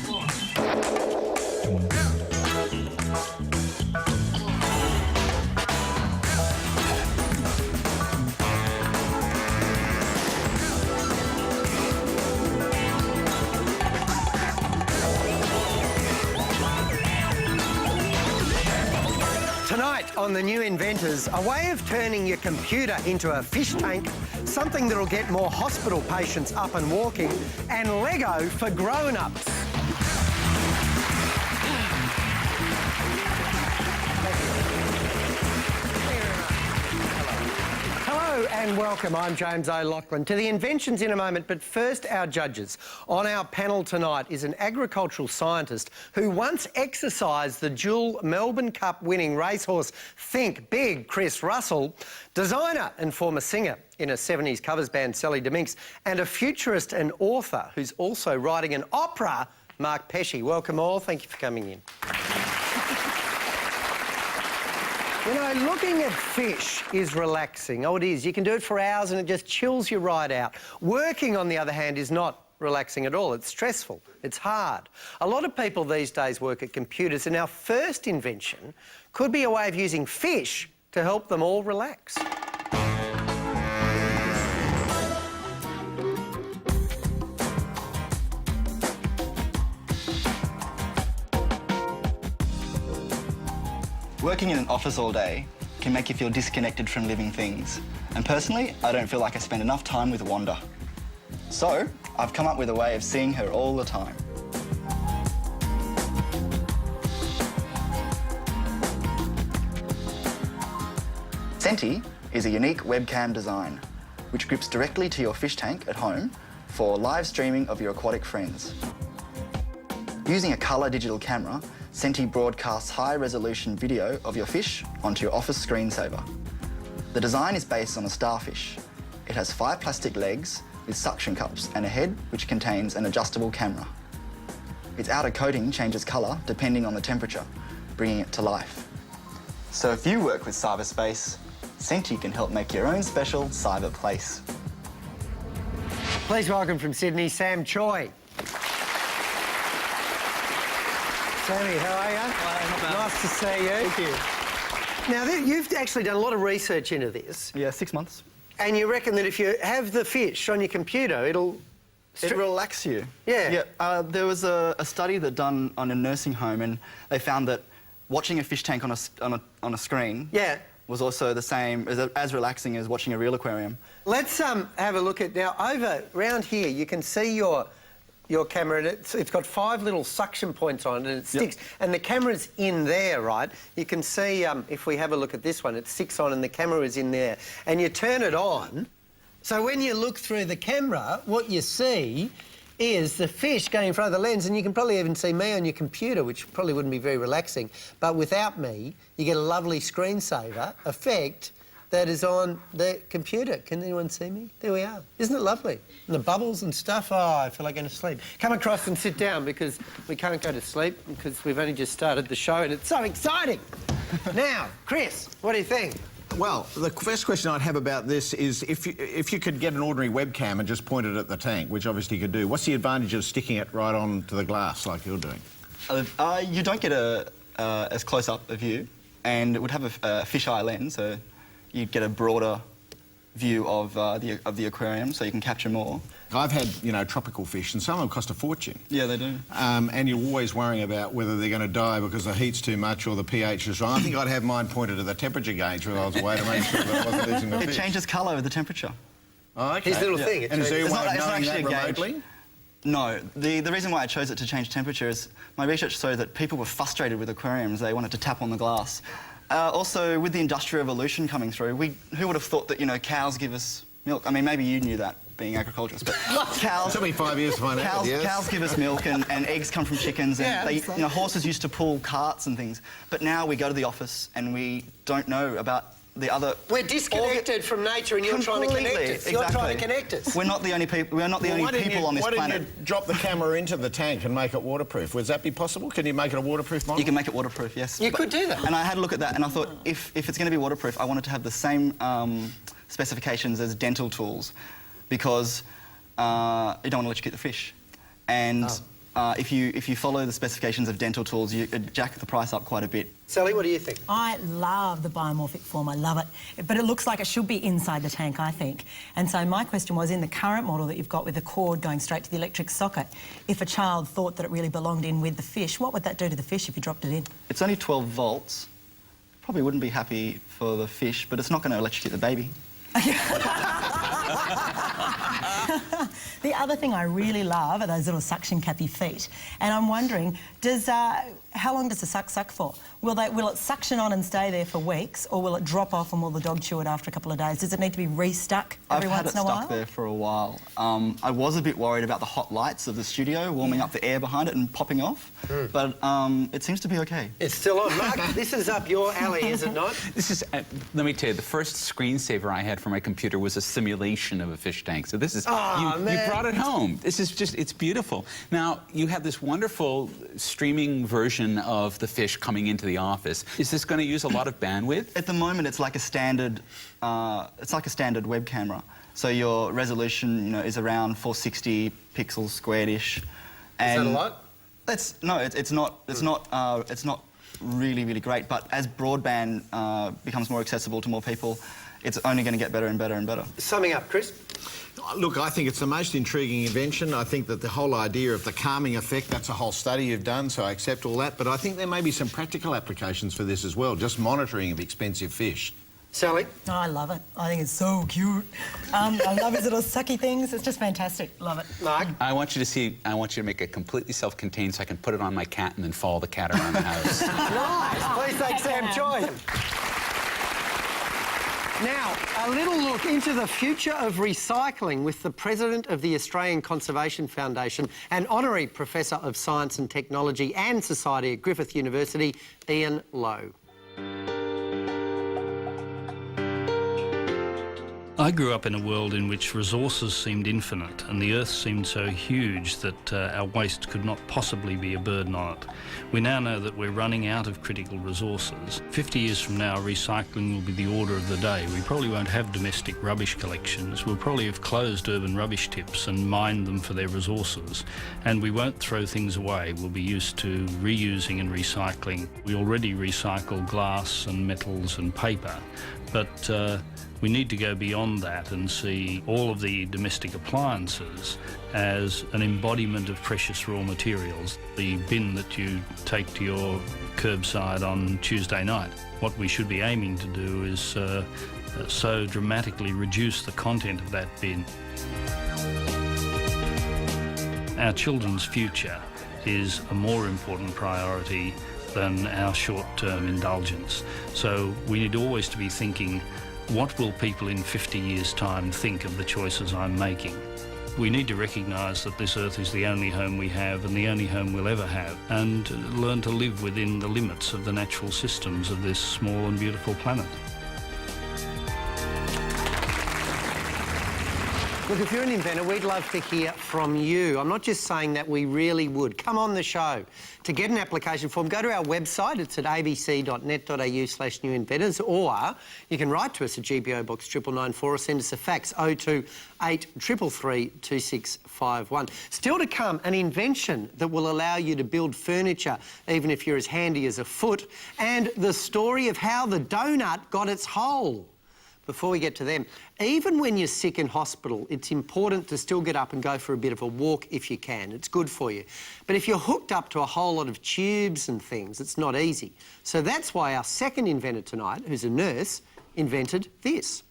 Tonight on the new Inventors, a way of turning your computer into a fish tank, something that'll get more hospital patients up and walking, and Lego for grown-ups. Hello and welcome. I'm James O'Loughlin. To the inventions in a moment, but first our judges. On our panel tonight is an agricultural scientist who once exercised the dual Melbourne Cup winning racehorse Think Big, Chris Russell, designer and former singer in a 70s covers band, Sally Dominks, and a futurist and author who's also writing an opera, Mark Pesce. Welcome all. Thank you for coming in. You know, looking at fish is relaxing. Oh, it is. You can do it for hours and it just chills you right out. Working, on the other hand, is not relaxing at all. It's stressful. It's hard. A lot of people these days work at computers, and our first invention could be a way of using fish to help them all relax. Working in an office all day can make you feel disconnected from living things. And personally, I don't feel like I spend enough time with Wanda. So, I've come up with a way of seeing her all the time. Senti is a unique webcam design, which grips directly to your fish tank at home for live streaming of your aquatic friends. Using a colour digital camera, Senti broadcasts high-resolution video of your fish onto your office screensaver. The design is based on a starfish. It has 5 plastic legs with suction cups and a head which contains an adjustable camera. Its outer coating changes colour depending on the temperature, bringing it to life. So if you work with cyberspace, Senti can help make your own special cyber place. Please welcome from Sydney, Sam Choi. Sammy, how are you? Nice to see you. Thank you. Now, you've actually done a lot of research into this. Yeah, 6 months. And you reckon that if you have the fish on your computer, it'll... It relaxes you. Yeah. Yeah. There was a study that done on a nursing home, and they found that watching a fish tank on a screen was also the same, as relaxing as watching a real aquarium. Let's have a look at... Now, over around here, you can see your camera, and it's got 5 little suction points on it, and it sticks. Yep. And the camera's in there, right? You can see, if we have a look at this one, it sticks on and the camera is in there. And you turn it on, so when you look through the camera, what you see is the fish going in front of the lens, and you can probably even see me on your computer, which probably wouldn't be very relaxing. But without me, you get a lovely screensaver effect that is on the computer. Can anyone see me? There we are. Isn't it lovely? And the bubbles and stuff. Oh, I feel like going to sleep. Come across and sit down, because we can't go to sleep because we've only just started the show and it's so exciting. Now, Chris, what do you think? Well, the first question I'd have about this is if you could get an ordinary webcam and just point it at the tank, which obviously you could do, what's the advantage of sticking it right onto the glass like you're doing? You don't get as close up a view, and it would have a fisheye lens, so you'd get a broader view of the aquarium, so you can capture more. I've had, you know, tropical fish, and some of them cost a fortune. Yeah, they do. And you're always worrying about whether they're going to die because the heat's too much or the pH is wrong. I think I'd have mine pointed at the temperature gauge while I was away to make sure that I wasn't losing the fish. It changes colour with the temperature. Oh, okay. His little thing. And is there a way of knowing that remotely? gauge? No. The reason why I chose it to change temperature is my research showed that people were frustrated with aquariums. They wanted to tap on the glass. Also, with the Industrial Revolution coming through, who would have thought that, you know, cows give us milk? I mean, maybe you knew that, being agriculturist, but cows... It took me 5 years to find out. Cows give us milk, and eggs come from chickens, and you know, horses used to pull carts and things. But now we go to the office and we don't know about the other... We're disconnected from nature, and you're trying to connect us. Exactly. You're trying to connect us. We're not the only people. We're not the only people on this planet. Why didn't you drop the camera into the tank and make it waterproof? Would that be possible? Can you make it a waterproof model? You can make it waterproof, yes. You could do that. And I had a look at that, and I thought, if it's going to be waterproof, I wanted to have the same specifications as dental tools, because you don't want to electrocute the fish. And if you follow the specifications of dental tools, you jack the price up quite a bit. Sally, what do you think? I love the biomorphic form, I love it. But it looks like it should be inside the tank, I think. And so my question was, in the current model that you've got with the cord going straight to the electric socket, if a child thought that it really belonged in with the fish, what would that do to the fish if you dropped it in? It's only 12 volts. Probably wouldn't be happy for the fish, but it's not going to electrocute the baby. The other thing I really love are those little suction cappy feet. And I'm wondering, how long does the suck for? Will it suction on and stay there for weeks, or will it drop off and will the dog chew it after a couple of days? Does it need to be restuck every once in a while? I've had it stuck there for a while. I was a bit worried about the hot lights of the studio warming up the air behind it and popping off, but it seems to be okay. It's still on. Mark, this is up your alley, is it not? This is, let me tell you, the first screensaver I had for my computer was a simulation of a fish tank. So this is, you brought it home. This is just, it's beautiful. Now, you have this wonderful streaming version of the fish coming into the office. Is this going to use a lot of bandwidth? At the moment, it's like a standard web camera. So your resolution, you know, is around 460 pixels squared-ish. Is that a lot? It's not really great. But as broadband becomes more accessible to more people, it's only going to get better and better and better. Summing up, Chris? Look, I think it's the most intriguing invention. I think that the whole idea of the calming effect, that's a whole study you've done, so I accept all that. But I think there may be some practical applications for this as well, just monitoring of expensive fish. Sally? Oh, I love it. I think it's so cute. I love his little sucky things. It's just fantastic. Love it. Mark? I want you to make it completely self-contained so I can put it on my cat and then follow the cat around the house. Nice. Please thank Sam Choi. Now, a little look into the future of recycling with the President of the Australian Conservation Foundation and Honorary Professor of Science and Technology and Society at Griffith University, Ian Lowe. I grew up in a world in which resources seemed infinite and the earth seemed so huge that our waste could not possibly be a burden on it. We now know that we're running out of critical resources. 50 years from now, recycling will be the order of the day. We probably won't have domestic rubbish collections. We'll probably have closed urban rubbish tips and mined them for their resources. And we won't throw things away. We'll be used to reusing and recycling. We already recycle glass and metals and paper, but we need to go beyond that and see all of the domestic appliances as an embodiment of precious raw materials. The bin that you take to your curbside on Tuesday night. What we should be aiming to do is so dramatically reduce the content of that bin. Our children's future is a more important priority than our short-term indulgence. So we need always to be thinking, what will people in 50 years' time think of the choices I'm making? We need to recognise that this earth is the only home we have and the only home we'll ever have, and learn to live within the limits of the natural systems of this small and beautiful planet. Look, if you're an inventor, we'd love to hear from you. I'm not just saying that, we really would. Come on the show. To get an application form, go to our website. It's at abc.net.au/newinventors, or you can write to us at GPO Box 9994 or send us a fax 02 833 2651. Still to come, an invention that will allow you to build furniture even if you're as handy as a foot, and the story of how the donut got its hole. Before we get to them, even when you're sick in hospital, it's important to still get up and go for a bit of a walk if you can. It's good for you. But if you're hooked up to a whole lot of tubes and things, it's not easy. So that's why our second inventor tonight, who's a nurse, invented this.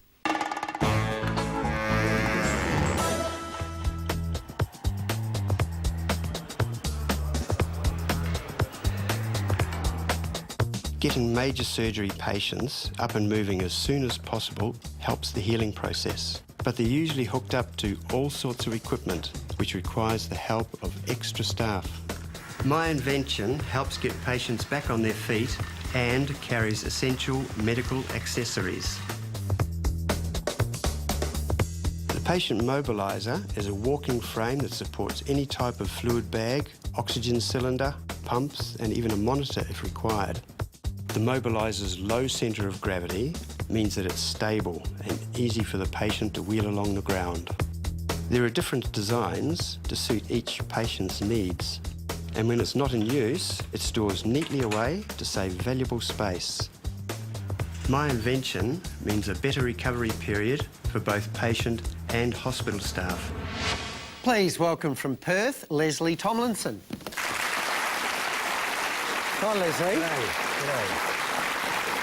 Getting major surgery patients up and moving as soon as possible helps the healing process. But they're usually hooked up to all sorts of equipment, which requires the help of extra staff. My invention helps get patients back on their feet and carries essential medical accessories. The patient Mobiliser is a walking frame that supports any type of fluid bag, oxygen cylinder, pumps, and even a monitor if required. The Mobiliser's low centre of gravity means that it's stable and easy for the patient to wheel along the ground. There are different designs to suit each patient's needs. And when it's not in use, it stores neatly away to save valuable space. My invention means a better recovery period for both patient and hospital staff. Please welcome from Perth, Leslie Tomlinson. Hi, Leslie.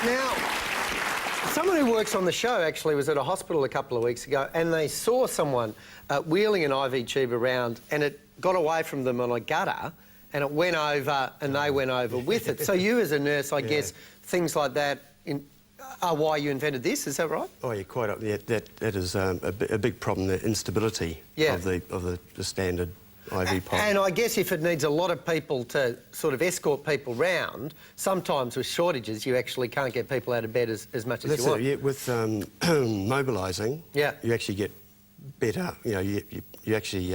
Now, someone who works on the show actually was at a hospital a couple of weeks ago and they saw someone wheeling an IV tube around and it got away from them on a gutter and it went over and they went over with it. So you as a nurse, I guess, things like that are why you invented this, is that right? Oh, yeah, quite. Yeah, that is a big problem, the instability of the standard IV pipe. And I guess if it needs a lot of people to sort of escort people round, sometimes with shortages you actually can't get people out of bed as much as you want. Yeah, with mobilising, you actually get better. You know, you actually.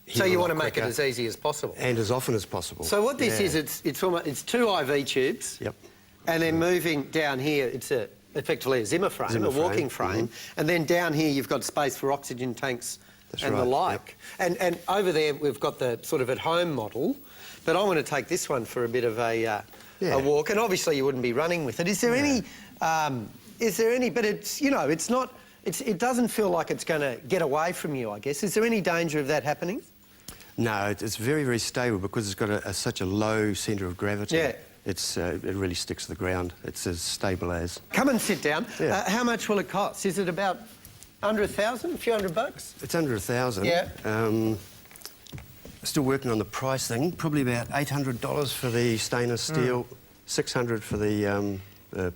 So you want to make it as easy as possible. And as often as possible. So what this is, it's two IV tubes. Yep. And then moving down here, it's effectively a Zimmer frame, a walking frame. And then down here you've got space for oxygen tanks and the like. Yep. And over there we've got the sort of at-home model. But I want to take this one for a bit of a walk. And obviously you wouldn't be running with it. Is there any... But it's, you know, it's not... it doesn't feel like it's going to get away from you, I guess. Is there any danger of that happening? No, it's very, very stable because it's got such a low centre of gravity. Yeah. It really sticks to the ground. It's as stable as. Come and sit down. Yeah. How much will it cost? Is it about under $1,000, a few $100? It's under $1,000. Yeah. Still working on the price thing. Probably about $800 for the stainless steel, $600 for the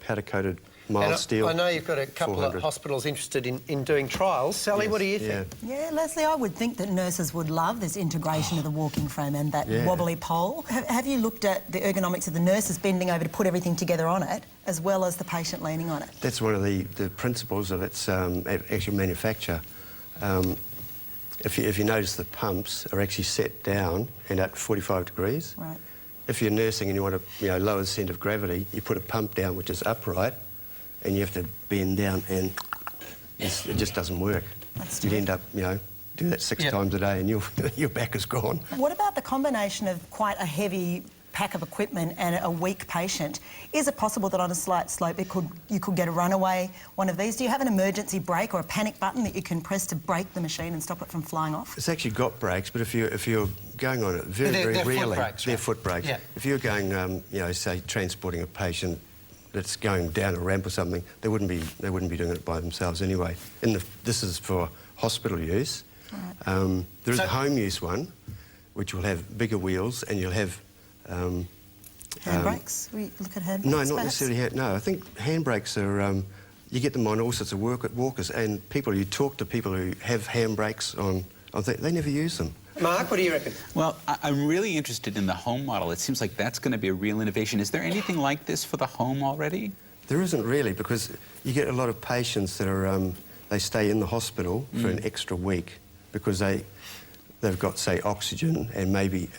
powder-coated mild steel. I know you've got a couple of hospitals interested in doing trials. Sally, what do you think? Yeah, Leslie, I would think that nurses would love this integration of the walking frame and that wobbly pole. Have you looked at the ergonomics of the nurses bending over to put everything together on it, as well as the patient leaning on it? That's one of the principles of its actual manufacture. If you notice, the pumps are actually set down and at 45 degrees. Right. If you're nursing and you want to lower the centre of gravity, you put a pump down which is upright, and you have to bend down, and it just doesn't work. You'd end up, do that 6 times a day, and your back is gone. What about the combination of quite a heavy pack of equipment and a weak patient? Is it possible that on a slight slope you could get a runaway one of these? Do you have an emergency brake or a panic button that you can press to brake the machine and stop it from flying off? It's actually got brakes, but if you're going on it very rarely, foot brakes, they're foot brakes. Yeah. If you're going, say transporting a patient that's going down a ramp or something, they wouldn't be doing it by themselves anyway. This is for hospital use. Right. There is a home use one, which will have bigger wheels, and you'll have handbrakes. We look at handbrakes. No, not necessarily. No, I think handbrakes are. You get them on all sorts of walkers, and you talk to people who have handbrakes on they never use them. Mark, what do you reckon? Well, I'm really interested in the home model. It seems like that's going to be a real innovation. Is there anything like this for the home already? There isn't really, because you get a lot of patients that are they stay in the hospital for an extra week because they've got, say, oxygen and maybe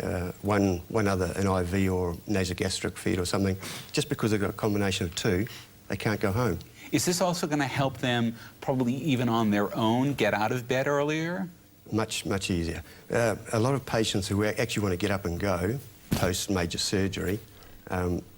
one other, an IV or nasogastric feed or something. Just because they've got a combination of two, they can't go home. Is this also going to help them, probably even on their own, get out of bed earlier? Much easier. A lot of patients who actually want to get up and go post-major surgery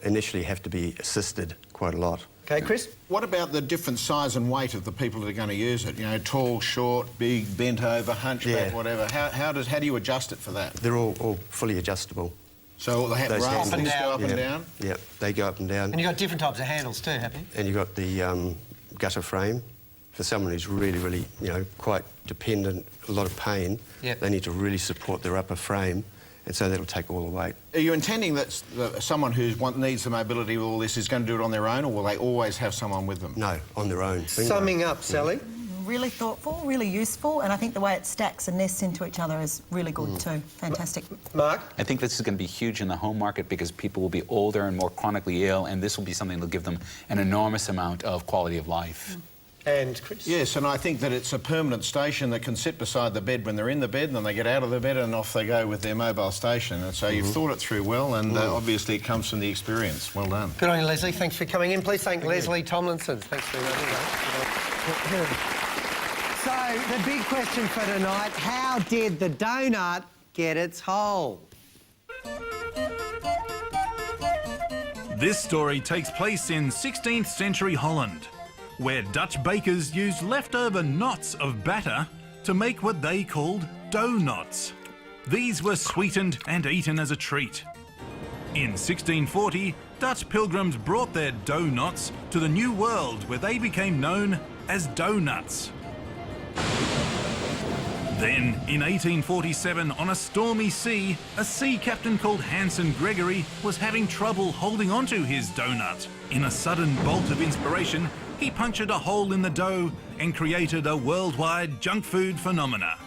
initially have to be assisted quite a lot. OK, Chris? What about the different size and weight of the people that are going to use it? Tall, short, big, bent over, hunchback, whatever. How do you adjust it for that? They're all fully adjustable. So they have rails and go up and down? Yeah, they go up and down. And you've got different types of handles too, have you? And you've got the gutter frame. For someone who's really, quite dependent, a lot of pain, they need to really support their upper frame, and so that'll take all the weight. Are you intending that someone who needs the mobility with all this is going to do it on their own, or will they always have someone with them? No, on their own. Summing up, Sally? Really thoughtful, really useful, and I think the way it stacks and nests into each other is really good too. Fantastic. Mark? I think this is going to be huge in the home market because people will be older and more chronically ill, and this will be something that will give them an enormous amount of quality of life. And Chris? Yes, and I think that it's a permanent station that can sit beside the bed when they're in the bed, and then they get out of the bed and off they go with their mobile station. And so you've thought it through well, and obviously it comes from the experience. Well done. Good on you, Leslie. Thanks for coming in. Please thank Leslie Tomlinson. Thanks very much. So, the big question for tonight, how did the donut get its hole? This story takes place in 16th century Holland, where Dutch bakers used leftover knots of batter to make what they called doughnuts. These were sweetened and eaten as a treat. In 1640, Dutch pilgrims brought their doughnuts to the New World, where they became known as doughnuts. Then, in 1847, on a stormy sea, a sea captain called Hanson Gregory was having trouble holding onto his doughnut. In a sudden bolt of inspiration, he punctured a hole in the dough and created a worldwide junk food phenomena.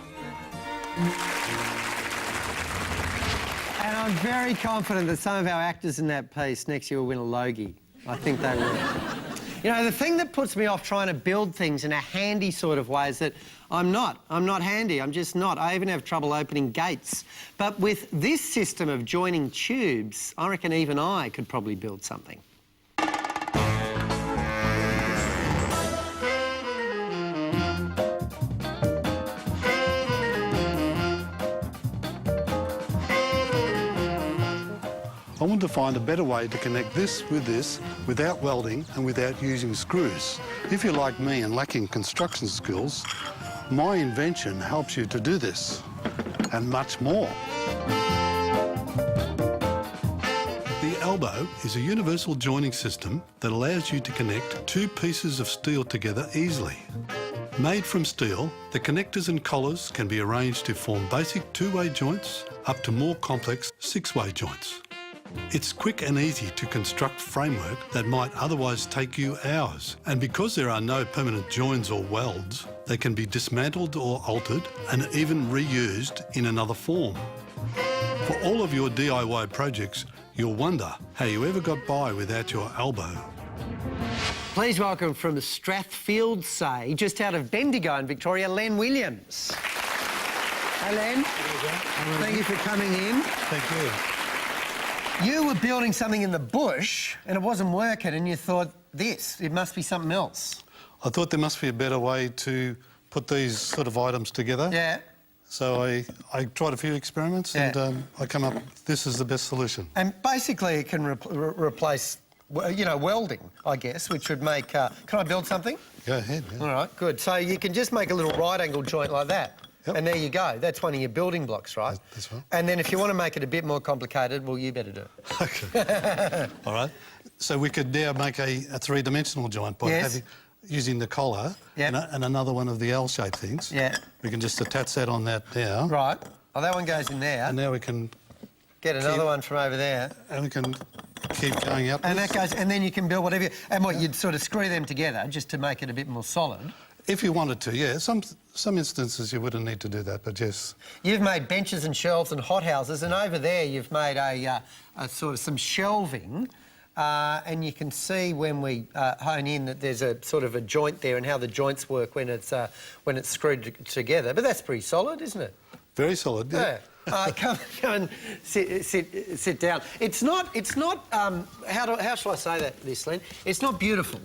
And I'm very confident that some of our actors in that piece next year will win a Logie. I think they will. You know, the thing that puts me off trying to build things in a handy sort of way is that I'm not handy, I'm just not. I even have trouble opening gates. But with this system of joining tubes, I reckon even I could probably build something. I want to find a better way to connect this without welding and without using screws. If you're like me and lacking construction skills, my invention helps you to do this and much more. The elbow is a universal joining system that allows you to connect two pieces of steel together easily. Made from steel, the connectors and collars can be arranged to form basic two-way joints up to more complex six-way joints. It's quick and easy to construct framework that might otherwise take you hours. And because there are no permanent joins or welds, they can be dismantled or altered and even reused in another form. For all of your DIY projects, you'll wonder how you ever got by without your elbow. Please welcome from Strathfield Say, just out of Bendigo in Victoria, Len Williams. Hey, Len. Thank you for coming in. Thank you. You were building something in the bush and it wasn't working and you thought, it must be something else. I thought there must be a better way to put these sort of items together. Yeah. So I tried a few experiments and I come up, this is the best solution. And basically it can replace, you know, welding, I guess, which would make... can I build something? Go ahead. Yeah. All right, good. So you can just make a little right angle joint like that. Yep. And there you go. That's one of your building blocks, right? That's right. And then if you want to make it a bit more complicated, well, you better do it. Okay. All right. So we could now make a three-dimensional joint by using the collar and another one of the L-shaped things. Yeah. We can just attach that on that now. Right. Oh, that one goes in there. And now we can... Get another one from over there. And we can keep going up. And that goes... And then you can build whatever... And what, you'd sort of screw them together just to make it a bit more solid? If you wanted to, yeah. Some instances you wouldn't need to do that, but yes. You've made benches and shelves and hothouses, and over there you've made a sort of some shelving, and you can see when we hone in that there's a sort of a joint there and how the joints work when it's screwed together. But that's pretty solid, isn't it? Very solid, yeah. Come and sit down. It's not. How shall I say this, Len? It's not beautiful.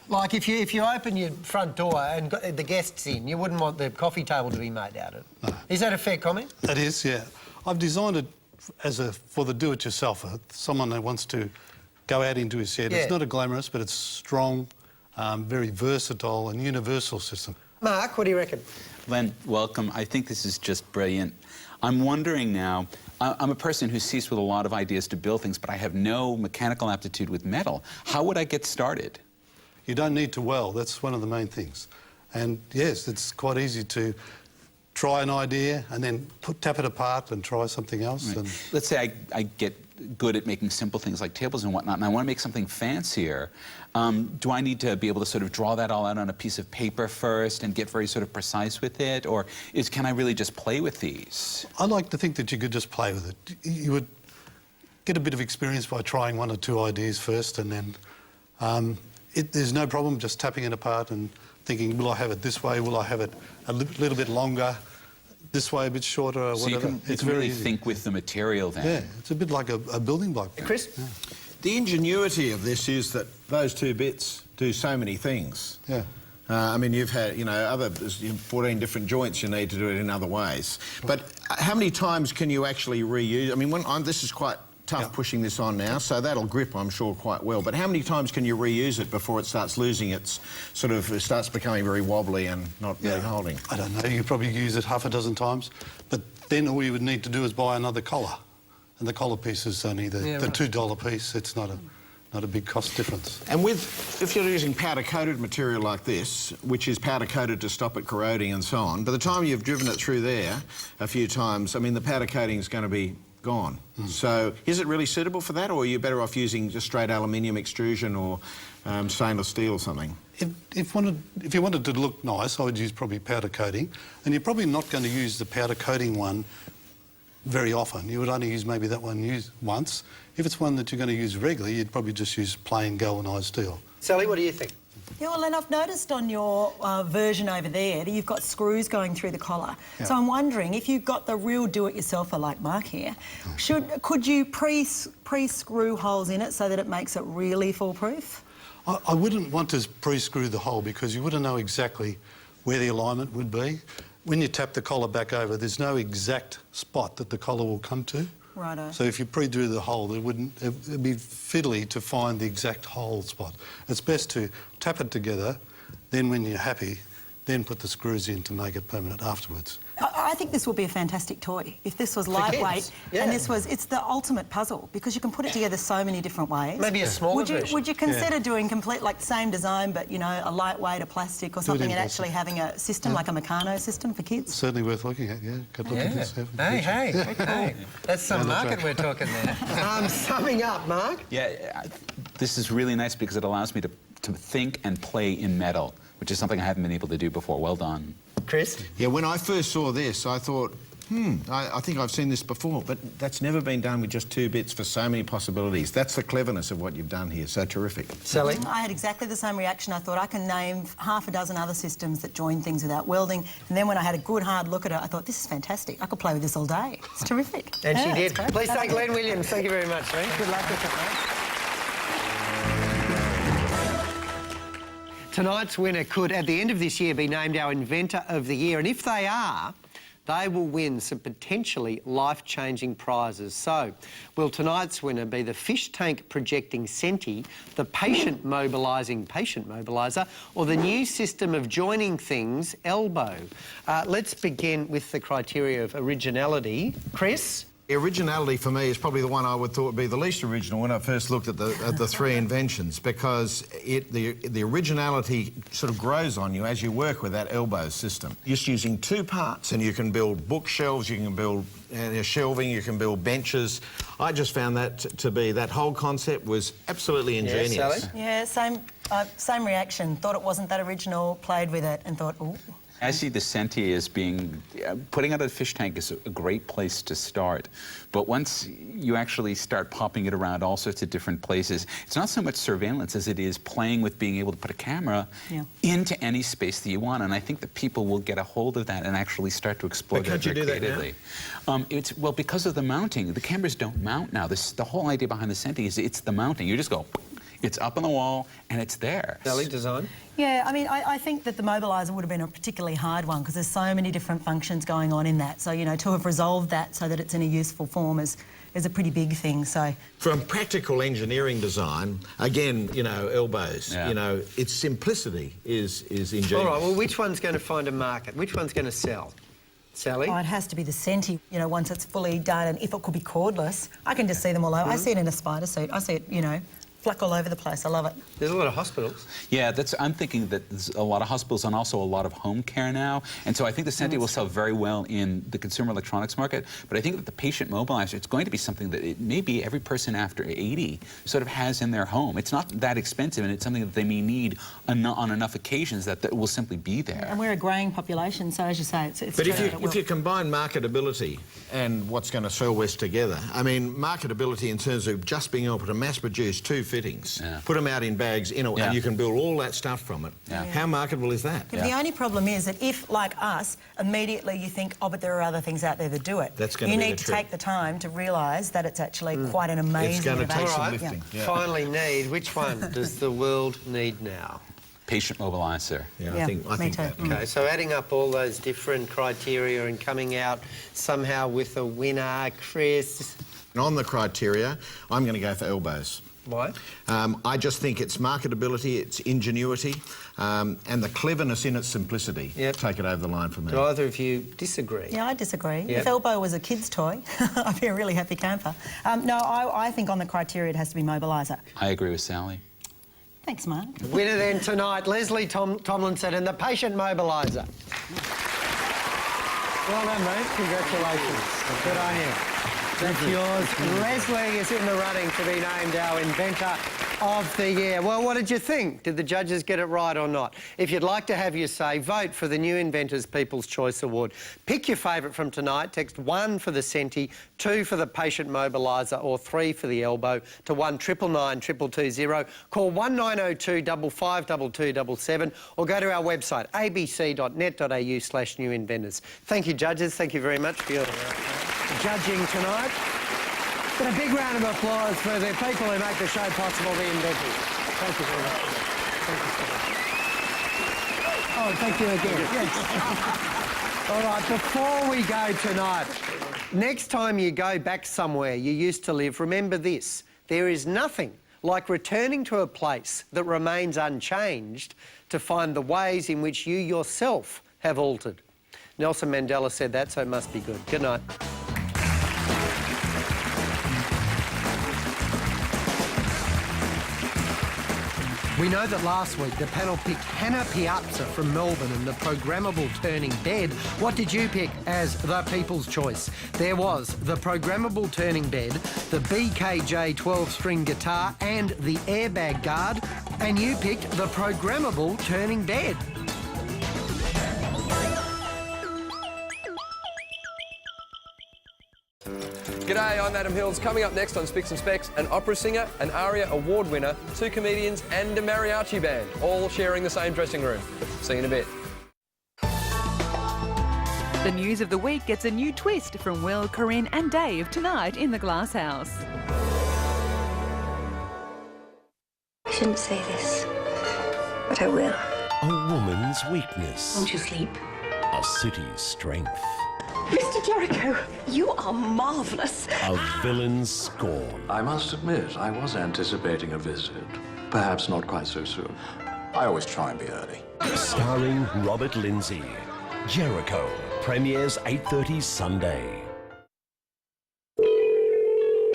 Like if you open your front door and got the guests in, you wouldn't want the coffee table to be made out of. No. Is that a fair comment? That is, yeah. I've designed it for the do-it-yourselfer, someone that wants to go out into his shed. Yeah. It's not a glamorous, but it's strong, very versatile and universal system. Mark, what do you reckon? Len, welcome. I think this is just brilliant. I'm wondering now, I'm a person who's seized with a lot of ideas to build things, but I have no mechanical aptitude with metal. How would I get started? You don't need to weld, that's one of the main things. And yes, it's quite easy to try an idea and then tap it apart and try something else. Right. And let's say I get good at making simple things like tables and whatnot, and I want to make something fancier. Do I need to be able to sort of draw that all out on a piece of paper first and get very sort of precise with it? Or can I really just play with these? I like to think that you could just play with it. You would get a bit of experience by trying one or two ideas first, and then there's no problem just tapping it apart and thinking, will I have it this way? Will I have it a little bit longer? This way, a bit shorter, or whatever. You can really think with the material then. Yeah, it's a bit like a building block. Chris? Yeah. The ingenuity of this is that those two bits do so many things. Yeah. I mean, you've had, 14 different joints you need to do it in other ways. But how many times can you actually reuse? I mean, this is quite tough pushing this on now, so that'll grip, I'm sure, quite well. But how many times can you reuse it before it starts losing its it starts becoming very wobbly and not really holding? I don't know, you could probably use it half a dozen times, but then all you would need to do is buy another collar. And the collar piece is only the $2 piece. It's not a big cost difference. And if you're using powder-coated material like this, which is powder-coated to stop it corroding and so on, by the time you've driven it through there a few times, I mean, the powder coating is going to be gone. So is it really suitable for that, or are you better off using just straight aluminium extrusion or stainless steel or something? If you wanted to look nice, I would use probably powder coating, and you're probably not going to use the powder coating one very often. You would only use maybe that one once. If it's one that you're going to use regularly, you'd probably just use plain galvanised steel. Sally, what do you think? Yeah, well, and I've noticed on your version over there that you've got screws going through the collar. Yeah. So I'm wondering, if you've got the real do-it-yourselfer like Mark here, could you pre-screw holes in it so that it makes it really foolproof? I wouldn't want to pre-screw the hole because you wouldn't know exactly where the alignment would be. When you tap the collar back over, there's no exact spot that the collar will come to. Righto. So if you pre-drew the hole, it'd be fiddly to find the exact hole spot. It's best to tap it together, then when you're happy, then put the screws in to make it permanent afterwards. I think this would be a fantastic toy if this was lightweight and it's the ultimate puzzle because you can put it together so many different ways. Maybe a smaller version. Would you consider doing complete, like the same design but, you know, a lightweight, a plastic or something and actually having a system like a Meccano system for kids? Certainly worth looking at, yeah. Could look at this. Hey. That's some market we're talking there. Summing up, Mark. Yeah, this is really nice because it allows me to think and play in metal, which is something I haven't been able to do before. Well done. Chris? Yeah, when I first saw this, I thought, I think I've seen this before, but that's never been done with just 2 bits for so many possibilities. That's the cleverness of what you've done here. So terrific. Sally? I had exactly the same reaction. I thought I can name half a dozen other systems that join things without welding. And then when I had a good hard look at it, I thought, this is fantastic. I could play with this all day. It's terrific. And she did. It's great. Please thank Glenn Williams. Thank you very much, mate. Good luck with it, mate. Tonight's winner could, at the end of this year, be named our Inventor of the Year. And if they are, they will win some potentially life-changing prizes. So, will tonight's winner be the fish tank projecting Senti, the patient mobiliser, or the new system of joining things, Elbow? Let's begin with the criteria of originality. Chris? The originality for me is probably the one I would thought would be the least original when I first looked at the 3 inventions, because the originality sort of grows on you as you work with that elbow system. Just using 2 parts, and you can build bookshelves, you can build shelving, you can build benches. I just found that to be, that whole concept was absolutely ingenious. Yeah, Sally? Yeah, same reaction. Thought it wasn't that original, played with it and thought, ooh. I see the Senti as being, putting out a fish tank is a great place to start. But once you actually start popping it around all sorts of different places, it's not so much surveillance as it is playing with being able to put a camera into any space that you want. And I think that people will get a hold of that and actually start to explore that very creatively. Well, because of the mounting. The cameras don't mount now. The whole idea behind the Senti is it's the mounting. You just go, it's up on the wall and it's there. Sally, design? Yeah, I mean, I think that the Mobiliser would have been a particularly hard one because there's so many different functions going on in that. So, you know, to have resolved that so that it's in a useful form is a pretty big thing, so... From practical engineering design, again, you know, elbows, you know, its simplicity is ingenious. All right, well, which one's going to find a market? Which one's going to sell? Sally? Oh, it has to be the Senti, you know, once it's fully done, and if it could be cordless, I can just see them all over. I see it in a spider suit. I see it, you know, fluck all over the place. I love it. There's a lot of hospitals. Yeah, I'm thinking that there's a lot of hospitals and also a lot of home care now. And so I think the Senti will sell very well in the consumer electronics market. But I think that the patient mobilizer, it's going to be something that maybe every person after 80 sort of has in their home. It's not that expensive, and it's something that they may need on enough occasions that it will simply be there. And we're a greying population, so as you say, it's... But if you combine marketability and what's going to sell West together, I mean, marketability in terms of just being able to mass produce 2 fittings, put them out in bags, and you can build all that stuff from it. How marketable is that? The only problem is that if, like us, immediately you think, oh, but there are other things out there that do it, you need to take the time to realise that it's actually quite an amazing It's going to take some innovation. lifting. Finally, which one does the world need now? Patient mobilizer. I think that. Okay, so adding up all those different criteria and coming out somehow with a winner, Chris. On the criteria, I'm going to go for elbows. Why? I just think it's marketability, it's ingenuity, and the cleverness in its simplicity. Yep. Take it over the line for me. Do either of you disagree? Yeah, I disagree. Yep. If elbow was a kid's toy, I'd be a really happy camper. No, I think on the criteria it has to be Mobiliser. I agree with Sally. Thanks, Mark. Winner then tonight, Leslie Tomlinson and the Patient Mobiliser. Well done, mate. Congratulations. Good on you. That's yours. Leslie is in the running to be named our Inventor of the Year. Well, what did you think? Did the judges get it right or not? If you'd like to have your say, vote for the new Inventors People's Choice Award. Pick your favourite from tonight. Text 1 for the Senti, 2 for the Patient Mobiliser or 3 for the Elbow to 1999 220. Call 1902 552277 or go to our website abc.net.au/new inventors. Thank you, judges. Thank you very much for your judging tonight. But a big round of applause for the people who make the show possible, the Inventors. Thank you very much. Thank you. Oh, thank you again. Yes. All right, before we go tonight, next time you go back somewhere you used to live, remember this. There is nothing like returning to a place that remains unchanged to find the ways in which you yourself have altered. Nelson Mandela said that, so it must be good. Good night. We know that last week the panel picked Hannah Piazza from Melbourne and the programmable turning bed. What did you pick as the people's choice? There was the programmable turning bed, the BKJ 12-string guitar and the airbag guard, and you picked the programmable turning bed. G'day, I'm Adam Hills. Coming up next on Spicks and Specs, an opera singer, an ARIA award winner, 2 comedians and a mariachi band, all sharing the same dressing room. See you in a bit. The news of the week gets a new twist from Will, Corinne and Dave tonight in the Glass House. I shouldn't say this, but I will. A woman's weakness. Won't you sleep? A city's strength. Mr. Jericho, you are marvellous. A villain's scorn. I must admit, I was anticipating a visit. Perhaps not quite so soon. I always try and be early. Starring Robert Lindsay. Jericho premieres 8:30 Sunday.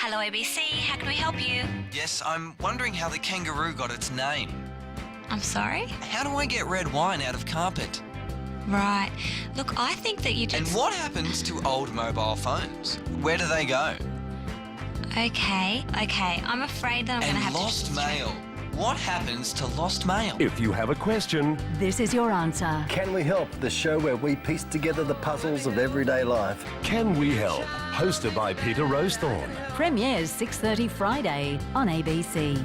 Hello ABC, how can we help you? Yes, I'm wondering how the kangaroo got its name. I'm sorry? How do I get red wine out of carpet? Right. Look, I think that you just... And what happens to old mobile phones? Where do they go? Okay. I'm afraid that I'm going to have to... And lost mail. What happens to lost mail? If you have a question, this is your answer. Can We Help? The show where we piece together the puzzles of everyday life. Can We Help? Hosted by Peter Rosethorn. Premieres 6:30 Friday on ABC.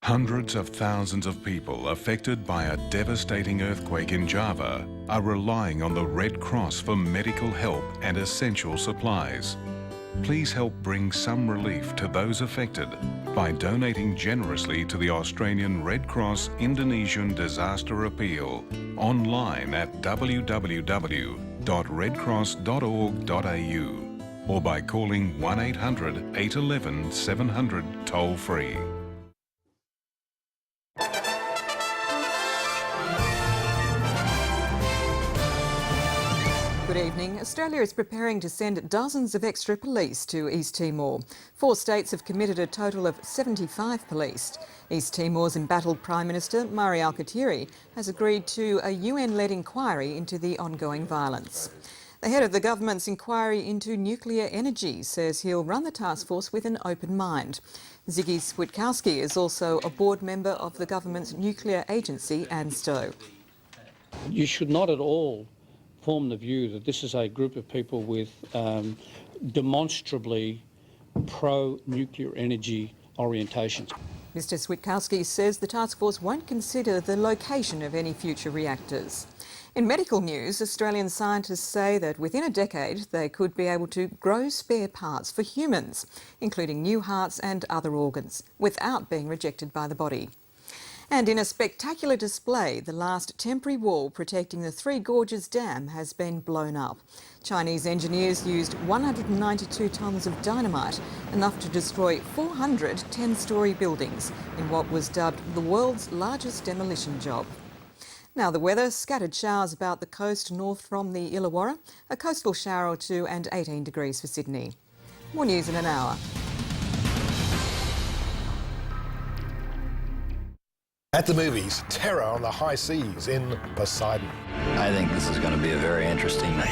Hundreds of thousands of people affected by a devastating earthquake in Java are relying on the Red Cross for medical help and essential supplies. Please help bring some relief to those affected by donating generously to the Australian Red Cross Indonesian Disaster Appeal online at www.redcross.org.au or by calling 1800 811 700 toll free. Good evening. Australia is preparing to send dozens of extra police to East Timor. 4 states have committed a total of 75 police. East Timor's embattled Prime Minister, Mari Alkatiri, has agreed to a UN-led inquiry into the ongoing violence. The head of the government's inquiry into nuclear energy says he'll run the task force with an open mind. Ziggy Switkowski is also a board member of the government's nuclear agency, ANSTO. You should not at all form the view that this is a group of people with demonstrably pro-nuclear energy orientations. Mr Switkowski says the task force won't consider the location of any future reactors. In medical news, Australian scientists say that within a decade they could be able to grow spare parts for humans, including new hearts and other organs, without being rejected by the body. And in a spectacular display, the last temporary wall protecting the Three Gorges Dam has been blown up. Chinese engineers used 192 tonnes of dynamite, enough to destroy 400 10-storey buildings in what was dubbed the world's largest demolition job. Now the weather, scattered showers about the coast north from the Illawarra, a coastal shower or two and 18 degrees for Sydney. More news in an hour. At the movies, terror on the high seas in Poseidon. I think this is going to be a very interesting night.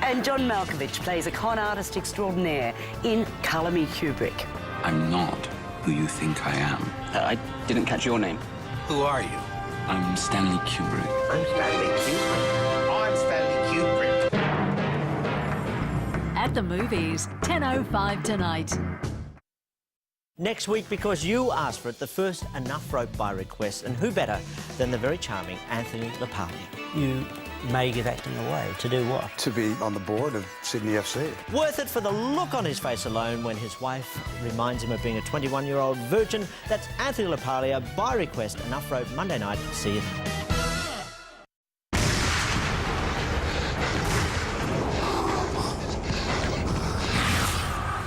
And John Malkovich plays a con artist extraordinaire in Colour Me Kubrick. I'm not who you think I am. I didn't catch your name. Who are you? I'm Stanley Kubrick. I'm Stanley Kubrick. I'm Stanley Kubrick. At the movies, 10:05 tonight. Next week, because you asked for it, the first Enough Rope by request, and who better than the very charming Anthony LaPaglia. You may give acting away. To do what? To be on the board of Sydney FC. Worth it for the look on his face alone when his wife reminds him of being a 21-year-old virgin. That's Anthony LaPaglia by request. Enough Rope, Monday night. See you then.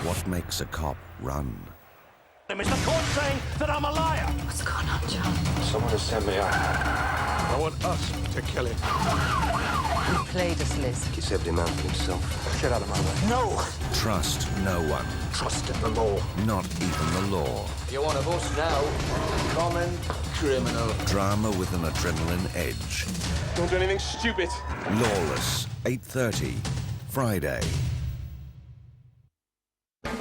What makes a cop run? Is the court saying that I'm a liar? What's going on, John? Someone has sent me out. I want us to kill him. You played us, Liz. Keeps every man for himself. Get out of my way. No! Trust no one. Trust in the law. Not even the law. You're one of us now. Common criminal. Drama with an adrenaline edge. Don't do anything stupid. Lawless, 8:30, Friday.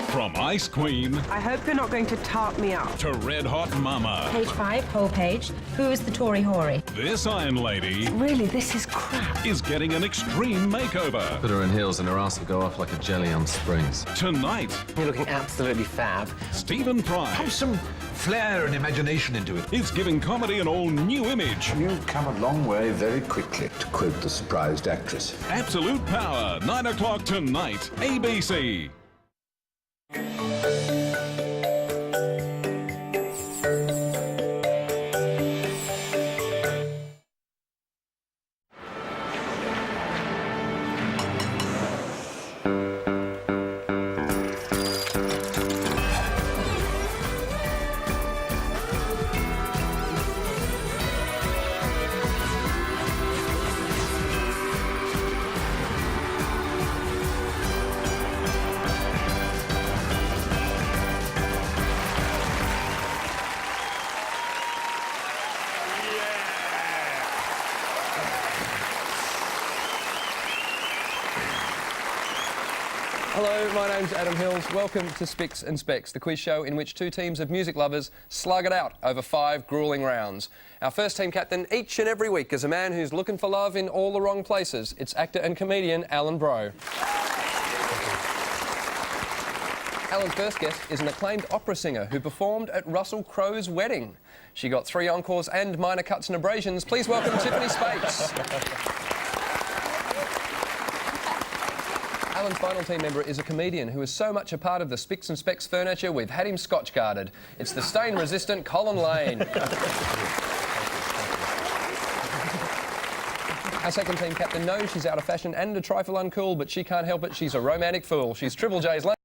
From Ice Queen I hope you're not going to tart me up. to Red Hot Mama, Page 5, whole page. Who is the Tory Hoary? this Iron Lady Really, this is crap. is getting an extreme makeover. Put her in heels and her ass will go off like a jelly on springs. Tonight, You're looking absolutely fab. Stephen Fry Some flair and imagination into it. is giving comedy an all-new image. You've come a long way very quickly, to quote the surprised actress. Absolute Power, 9 o'clock tonight, ABC. Hello, my name's Adam Hills. Welcome to Spicks and Specs, the quiz show in which two teams of music lovers slug it out over 5 gruelling rounds. Our first team captain each and every week is a man who's looking for love in all the wrong places. It's actor and comedian Alan Bro. Alan's first guest is an acclaimed opera singer who performed at Russell Crowe's wedding. She got 3 encores and minor cuts and abrasions. Please welcome Tiffany Spates. Alan's final team member is a comedian who is so much a part of the Spicks and Specs furniture we've had him scotch guarded. It's the stain-resistant Colin Lane. Our second team captain knows she's out of fashion and a trifle uncool, but she can't help it. She's a romantic fool. She's Triple J's